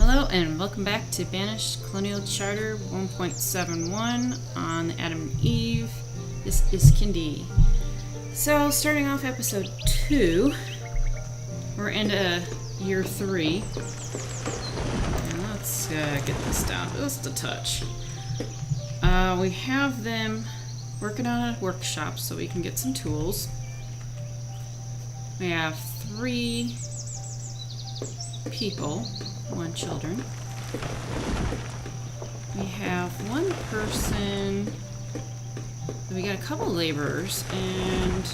Hello and welcome back to Banished Colonial Charter 1.71 on Adam and Eve. This is Kindy. So, starting off episode 2, we're into year 3. And let's get this down just a touch. We have them working on a workshop so we can get some tools. We have 3 people, 1 children. We have 1 person. We got a couple laborers, and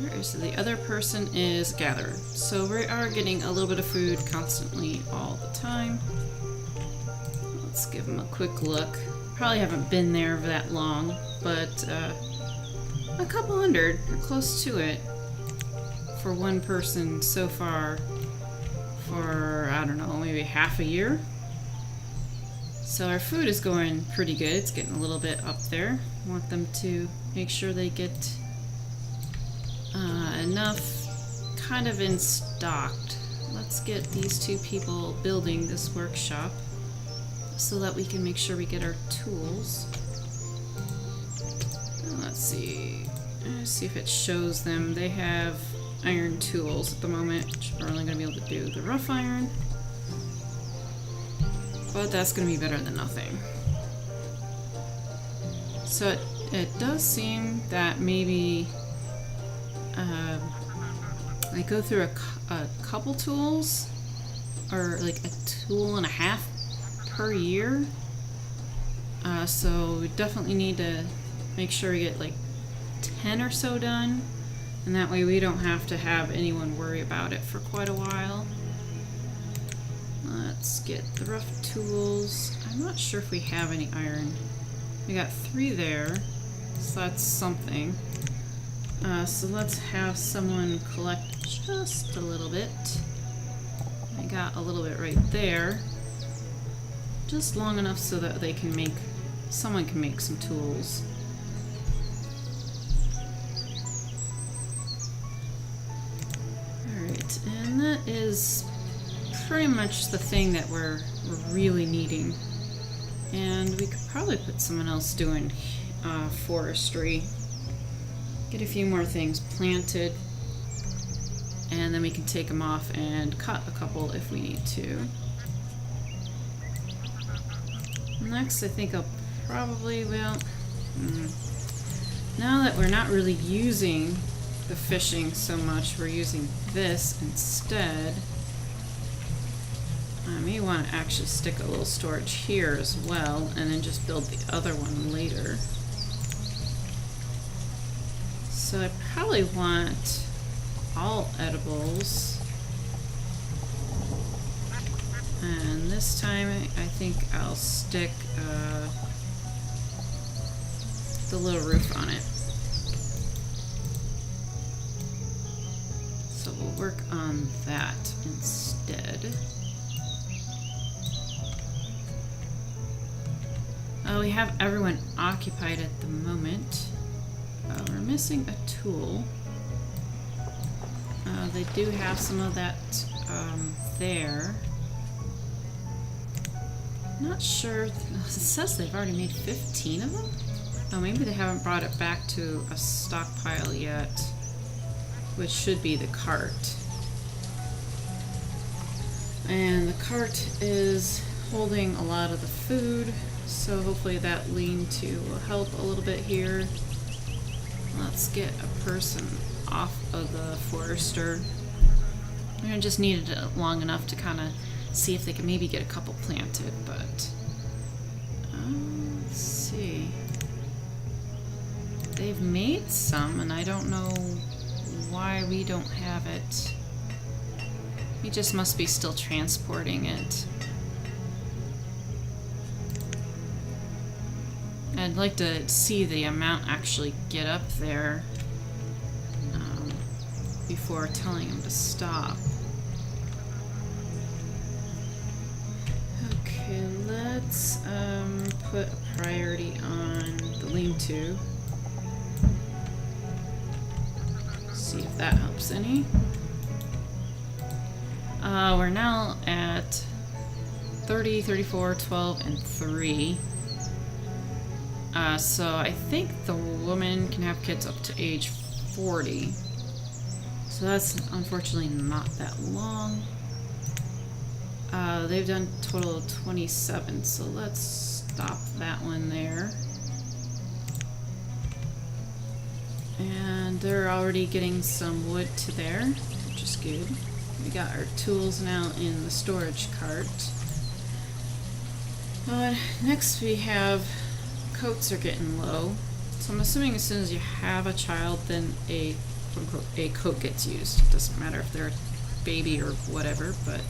where is the other person? Is gatherer. So we are getting a little bit of food constantly all the time. Let's give them a quick look. Probably haven't been there that long, but a couple hundred, or close to it, for 1 person so far for, I don't know, maybe half a year. So our food is going pretty good. It's getting a little bit up there. Want them to make sure they get enough kind of in stocked. Let's get these 2 people building this workshop so that we can make sure we get our tools. Let's see. Let's see if it shows them. They have iron tools at the moment, which we're only going to be able to do the rough iron. But that's going to be better than nothing. So it does seem that maybe I go through a couple tools, or like a tool and a half per year. So we definitely need to make sure we get like 10 or so done, and that way we don't have to have anyone worry about it for quite a while. Let's get the rough tools. I'm not sure if we have any iron. We got 3 there, so that's something. So let's have someone collect just a little bit. I got a little bit right there. Just long enough so that they can make, someone can make some tools. Alright, and that is pretty much the thing that we're really needing. And we could probably put someone else doing forestry. Get a few more things planted, and then we can take them off and cut a couple if we need to. Next, I think I'll probably, well, now that we're not really using the fishing so much, we're using this instead. I may want to actually stick a little storage here as well, and then just build the other one later. So I probably want all edibles. And this time I think I'll stick the little roof on it. So we'll work on that instead. We have everyone occupied at the moment. We're missing a tool. They do have some of that there. Not sure. It says they've already made 15 of them? Oh, maybe they haven't brought it back to a stockpile yet, which should be the cart. And the cart is holding a lot of the food, so hopefully that lean-to will help a little bit here. Let's get a person off of the forester. I just needed it long enough to kind of see if they can maybe get a couple planted, but let's see. They've made some, and I don't know why we don't have it. We just must be still transporting it. I'd like to see the amount actually get up there before telling them to stop. Okay, let's put a priority on the lean-to. See if that helps any. We're now at 30, 34, 12, and 3. So I think the woman can have kids up to age 40. So that's unfortunately not that long. They've done a total of 27, so let's stop that one there. And they're already getting some wood to there, which is good. We got our tools now in the storage cart. Next we have coats are getting low. So I'm assuming as soon as you have a child, then a quote-unquote a coat gets used. It doesn't matter if they're a baby or whatever, but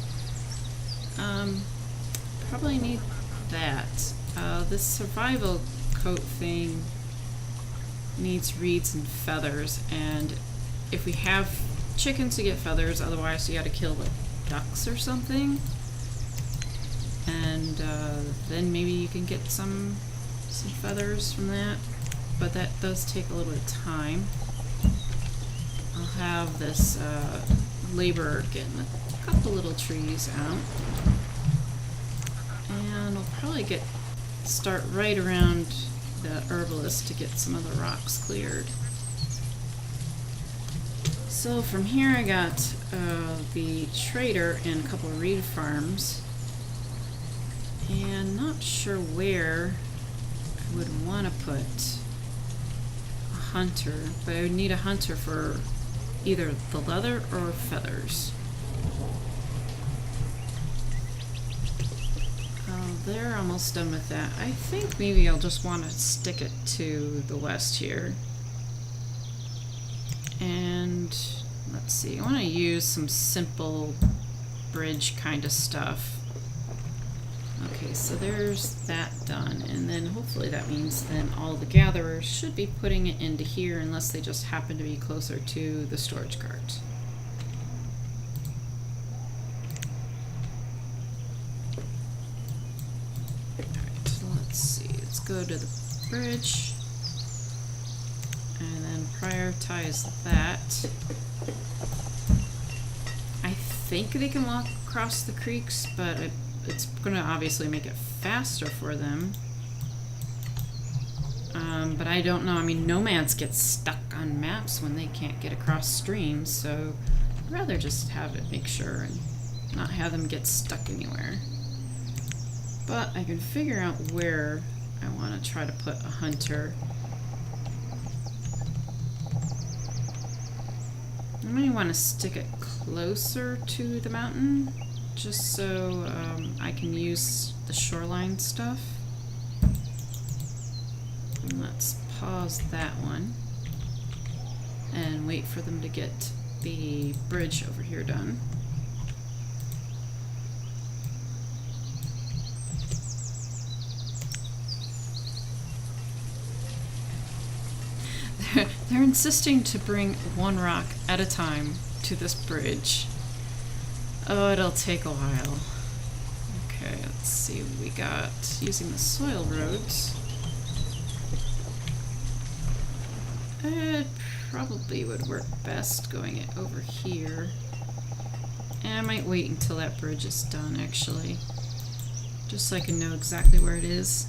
probably need that. This survival coat thing needs reeds and feathers, and if we have chickens to get feathers, otherwise you gotta kill the ducks or something, and then maybe you can get some feathers from that, but that does take a little bit of time. I'll have this laborer getting a couple little trees out, and I'll probably start right around the herbalist to get some of the rocks cleared. So from here I got the trader and a couple of reed farms, and not sure where I would want to put a hunter, but I would need a hunter for either the leather or feathers. They're almost done with that. I think maybe I'll just want to stick it to the west here. And let's see, I want to use some simple bridge kind of stuff. Okay, so there's that done, and then hopefully that means then all the gatherers should be putting it into here unless they just happen to be closer to the storage cart. Alright, so let's see, let's go to the bridge and then prioritize that. I think they can walk across the creeks, but it's going to obviously make it faster for them. But I don't know. I mean, nomads get stuck on maps when they can't get across streams, so I'd rather just have it make sure and not have them get stuck anywhere. But I can figure out where I want to try to put a hunter. I may want to stick it closer to the mountain, just so I can use the shoreline stuff. And let's pause that one and wait for them to get the bridge over here done. They're insisting to bring one rock at a time to this bridge. Oh, it'll take a while. Okay, let's see what we got. Using the soil roads. It probably would work best going it over here. And I might wait until that bridge is done, actually. Just so I can know exactly where it is.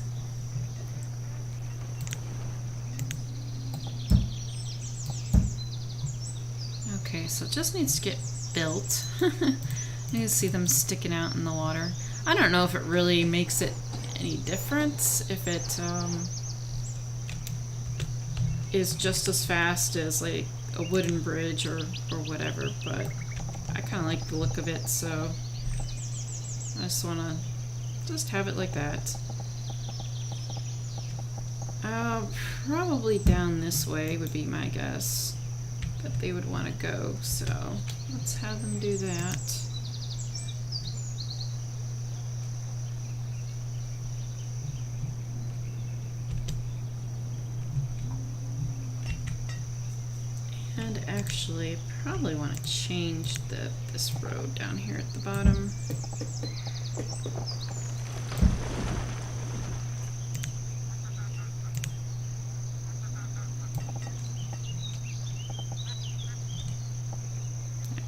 Okay, so it just needs to get built. You can see them sticking out in the water. I don't know if it really makes it any difference if it is just as fast as like a wooden bridge or whatever, but I kind of like the look of it, so I just want to just have it like that. Probably down this way would be my guess that they would want to go, so let's have them do that. And actually, probably want to change this road down here at the bottom.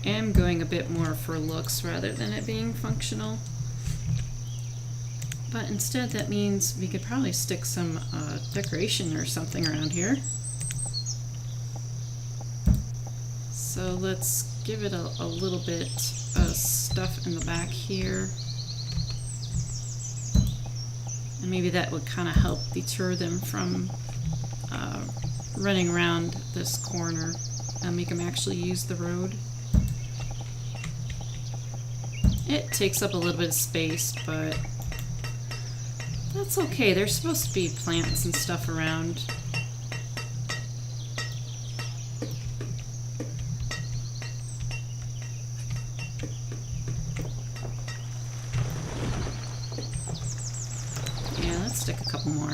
am going a bit more for looks rather than it being functional. But instead that means we could probably stick some decoration or something around here. So let's give it a little bit of stuff in the back here. And maybe that would kind of help deter them from running around this corner and make them actually use the road. It takes up a little bit of space, but that's okay. There's supposed to be plants and stuff around. Yeah, let's stick a couple more.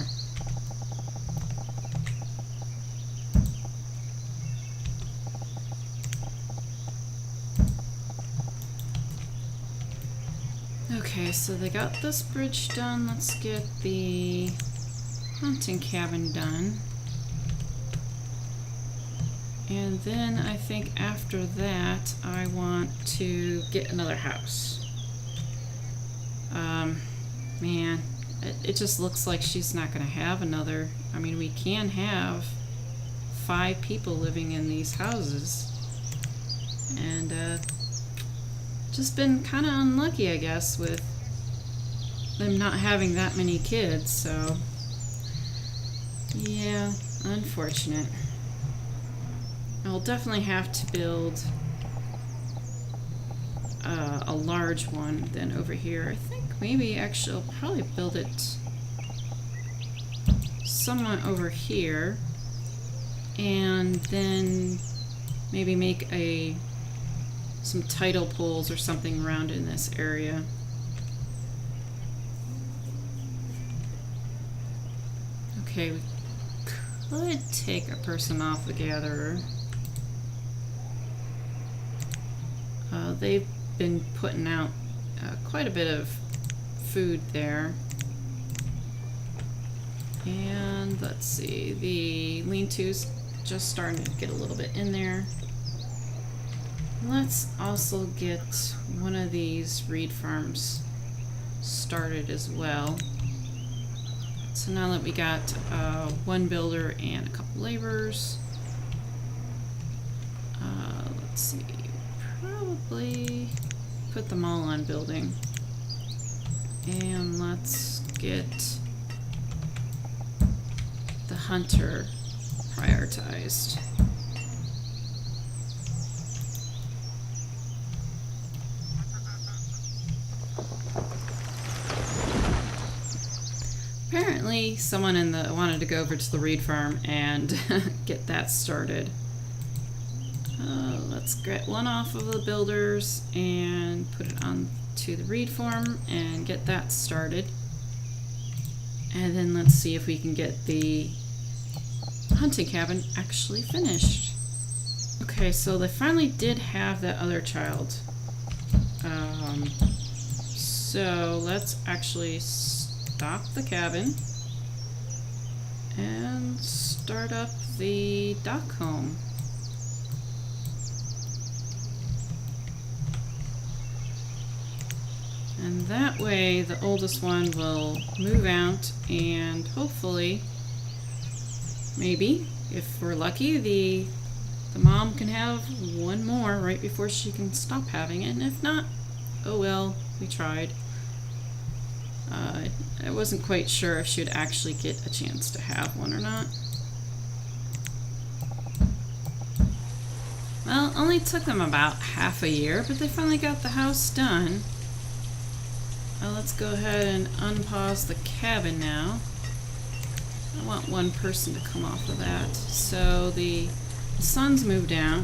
Okay, so they got this bridge done. Let's get the hunting cabin done. And then I think after that, I want to get another house. Man, it just looks like she's not going to have another. I mean, we can have 5 people living in these houses. And, just been kind of unlucky, I guess, with them not having that many kids, so yeah, unfortunate. I'll definitely have to build a large one then over here. I think maybe actually I'll probably build it somewhat over here and then maybe make some tidal poles or something around in this area. Okay, we could take a person off the gatherer. They've been putting out quite a bit of food there. And let's see, the lean-to's just starting to get a little bit in there. Let's also get one of these reed farms started as well. So now that we got one builder and a couple laborers, let's see, probably put them all on building. And let's get the hunter prioritized. Apparently someone wanted to go over to the reed farm and get that started. Let's get one off of the builders and put it on to the reed farm and get that started. And then let's see if we can get the hunting cabin actually finished. Okay, so they finally did have that other child. So let's actually stop the cabin and start up the dock home. And that way the oldest one will move out and hopefully, maybe, if we're lucky, the mom can have one more right before she can stop having it. And if not, oh well, we tried. I wasn't quite sure if she would actually get a chance to have one or not. Well, it only took them about half a year, but they finally got the house done. Let's go ahead and unpause the cabin now. I want one person to come off of that. So the son's moved out.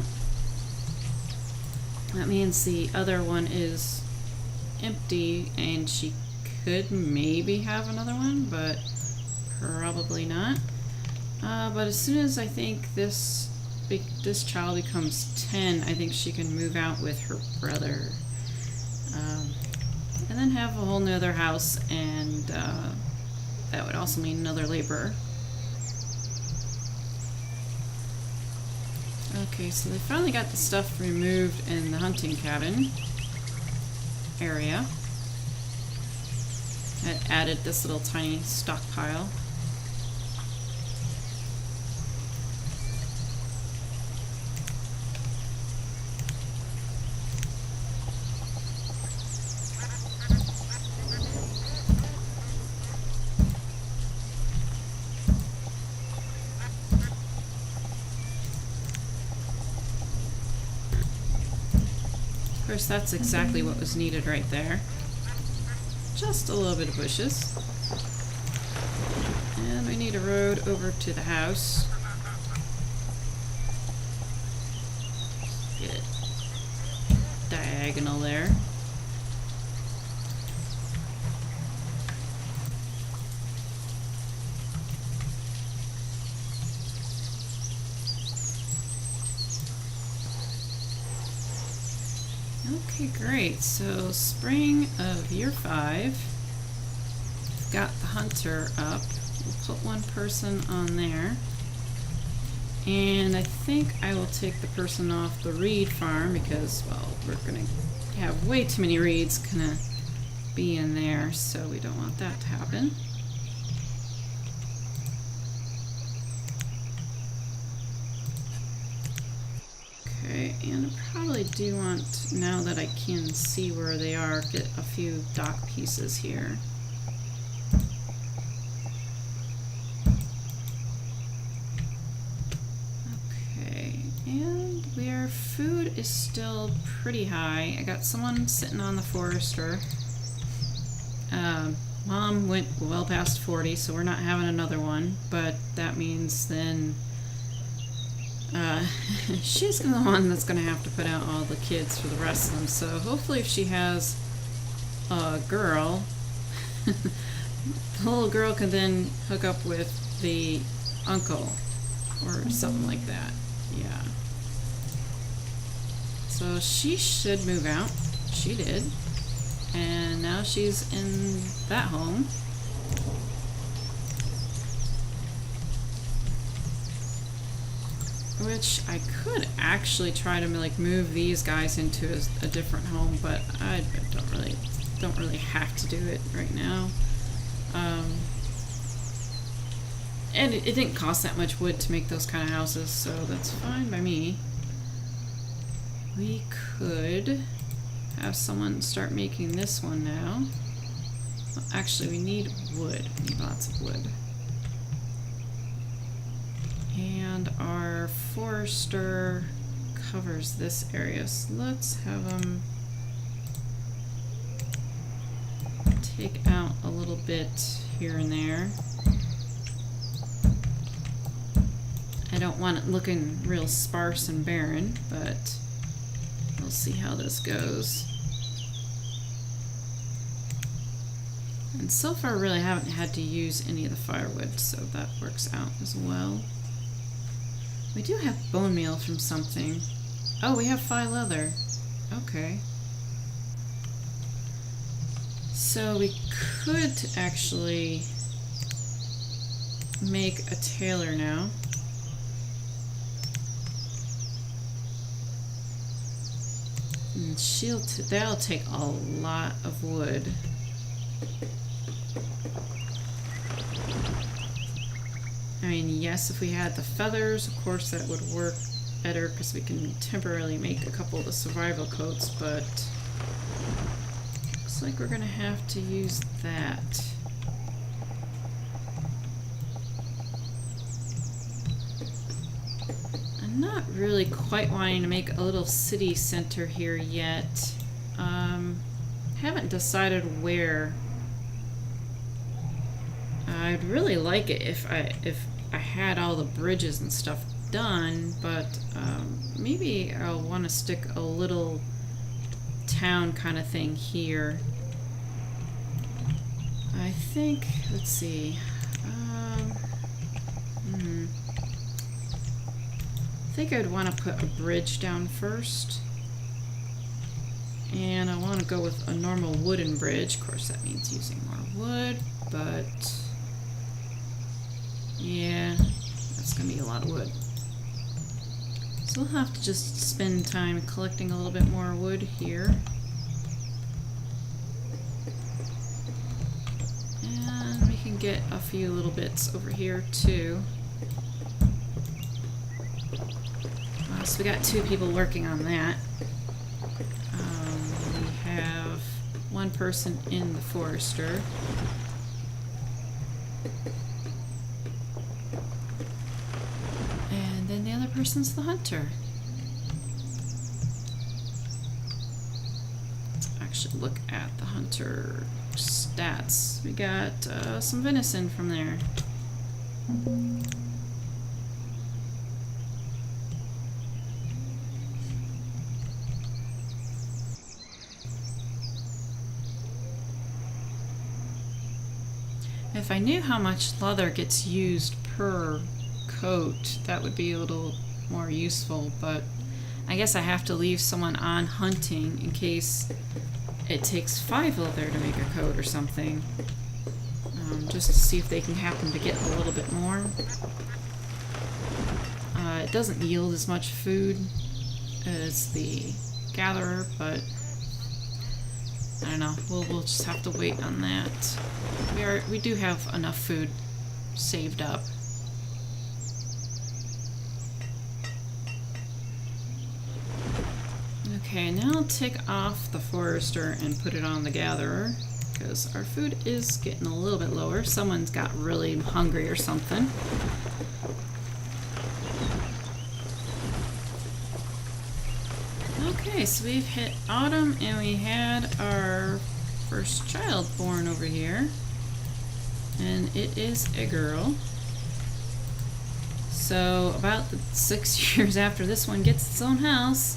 That means the other one is empty and she could maybe have another one, but probably not. But as soon as I think this child becomes 10, I think she can move out with her brother. And then have a whole nother house, and that would also mean another laborer. Okay, so they finally got the stuff removed in the hunting cabin area. I added this little tiny stockpile. Of course, that's exactly what was needed right there. Just a little bit of bushes. And we need a road over to the house. Get it diagonal there. Okay, great. So, spring of year 5. We've got the hunter up. We'll put one person on there. And I think I will take the person off the reed farm because, well, we're going to have way too many reeds gonna be in there, so we don't want that to happen. Okay, and I probably do want, now that I can see where they are, get a few dock pieces here. Okay, and our food is still pretty high. I got someone sitting on the forester. Mom went well past 40, so we're not having another one, but that means then she's the one that's going to have to put out all the kids for the rest of them. So hopefully if she has a girl, the little girl can then hook up with the uncle or something like that. Yeah. So she should move out. She did. And now she's in that home. Which I could actually try to like move these guys into a different home, but I don't really have to do it right now. And it didn't cost that much wood to make those kind of houses, so that's fine by me. We could have someone start making this one now. Well, actually, we need wood. We need lots of wood. And our forester covers this area, so let's have them take out a little bit here and there. I don't want it looking real sparse and barren, but we'll see how this goes. And so far, really haven't had to use any of the firewood, so that works out as well. We do have bone meal from something. Oh, we have fine leather. Okay. So we could actually make a tailor now. And that'll take a lot of wood. I mean, yes, if we had the feathers, of course that would work better because we can temporarily make a couple of the survival coats, but looks like we're gonna have to use that. I'm not really quite wanting to make a little city center here yet. Haven't decided where. I'd really like it if I had all the bridges and stuff done, but maybe I'll want to stick a little town kind of thing here. I think, let's see, I think I'd want to put a bridge down first. And I want to go with a normal wooden bridge. Of course, that means using more wood, but yeah, that's going to be a lot of wood. So we'll have to just spend time collecting a little bit more wood here. And we can get a few little bits over here too. So we got 2 people working on that. We have 1 person in the forester. And then the other person's the hunter. Let's actually look at the hunter stats. We got some venison from there. If I knew how much leather gets used per coat, that would be a little more useful, but I guess I have to leave someone on hunting in case it takes 5 leather to make a coat or something, just to see if they can happen to get a little bit more. It doesn't yield as much food as the gatherer, but I don't know. We'll just have to wait on that. We do have enough food saved up. Okay, now I'll take off the forester and put it on the gatherer, because our food is getting a little bit lower. Someone's got really hungry or something. Okay, so we've hit autumn and we had our first child born over here. And it is a girl. So about 6 years after this one gets its own house,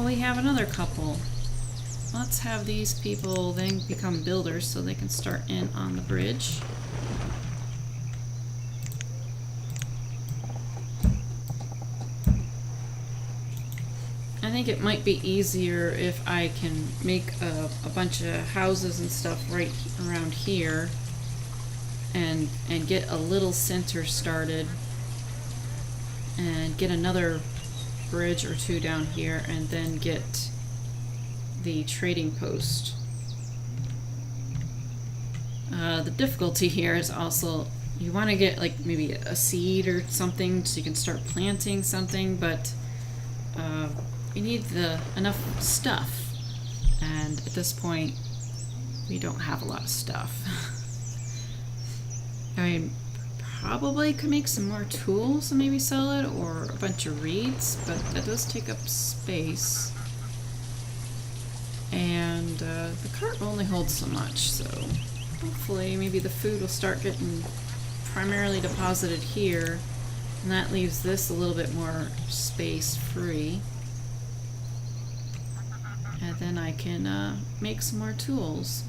we have another couple. Let's have these people then become builders so they can start in on the bridge. I think it might be easier if I can make a bunch of houses and stuff right around here and get a little center started and get another bridge or 2 down here and then get the trading post. The difficulty here is also you want to get like maybe a seed or something so you can start planting something, but you need enough stuff, and at this point we don't have a lot of stuff. I probably could make some more tools and maybe sell it, or a bunch of reeds, but that does take up space, and the cart will only hold so much, so hopefully maybe the food will start getting primarily deposited here, and that leaves this a little bit more space free. And then I can make some more tools.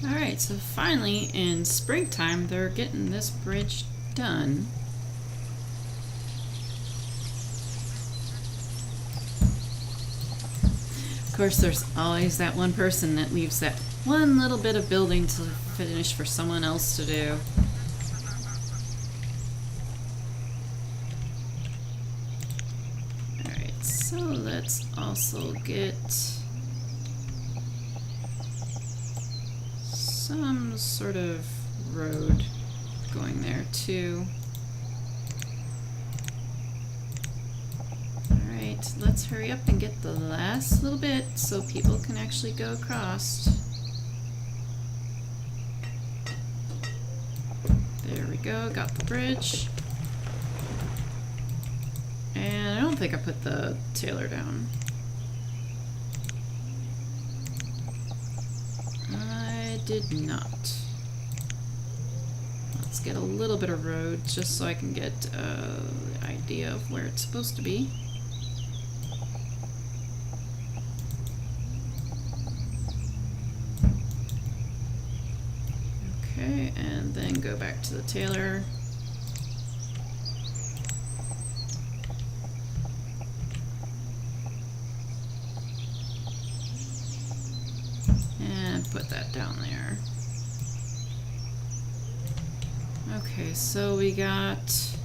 Alright, so finally in springtime they're getting this bridge done. Of course, there's always that one person that leaves that one little bit of building to finish for someone else to do. So let's also get some sort of road going there too. Alright, let's hurry up and get the last little bit so people can actually go across. There we go, got the bridge. And I don't think I put the tailor down. I did not. Let's get a little bit of road just so I can get an idea of where it's supposed to be. Okay, and then go back to the tailor. Put that down there. Okay, so we got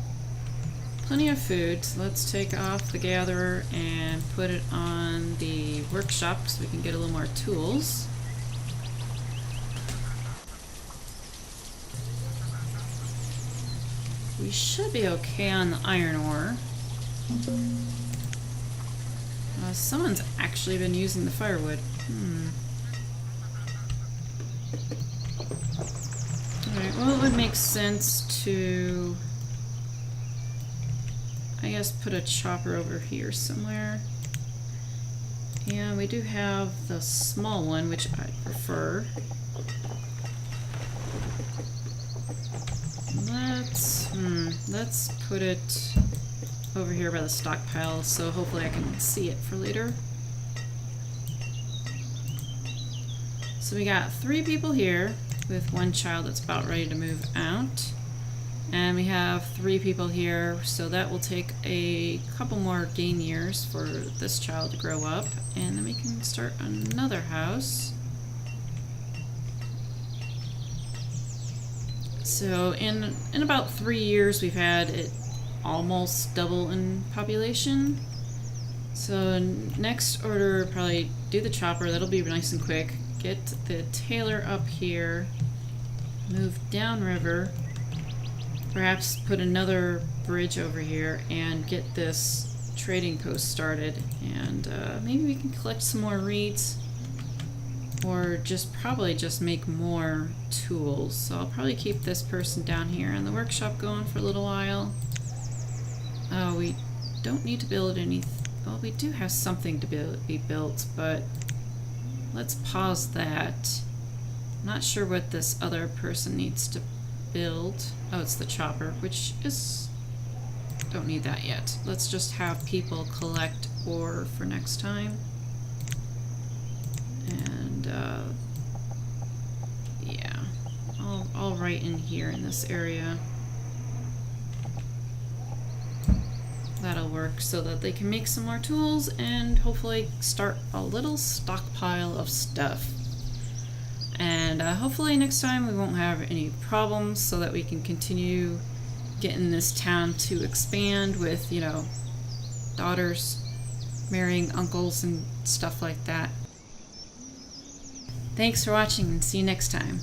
plenty of food. So let's take off the gatherer and put it on the workshop so we can get a little more tools. We should be okay on the iron ore. Someone's actually been using the firewood. Alright, well, it would make sense to, I guess, put a chopper over here somewhere. And we do have the small one, which I prefer. Let's put it over here by the stockpile, so hopefully I can see it for later. So we got 3 people here, with 1 child that's about ready to move out. And we have 3 people here, so that will take a couple more gain years for this child to grow up, and then we can start another house. So in about 3 years we've had it almost double in population. So next order, probably do the chopper, that'll be nice and quick. Get the tailor up here, move downriver, perhaps put another bridge over here and get this trading post started, and maybe we can collect some more reeds, or probably just make more tools. So I'll probably keep this person down here in the workshop going for a little while. We don't need to build any, well, we do have something to be built, but let's pause that. I'm not sure what this other person needs to build. Oh, it's the chopper, which is, don't need that yet. Let's just have people collect ore for next time. And yeah, I'll write in here in this area. That'll work so that they can make some more tools and hopefully start a little stockpile of stuff. And hopefully next time we won't have any problems, so that we can continue getting this town to expand with, you know, daughters marrying uncles and stuff like that. Thanks for watching, and see you next time.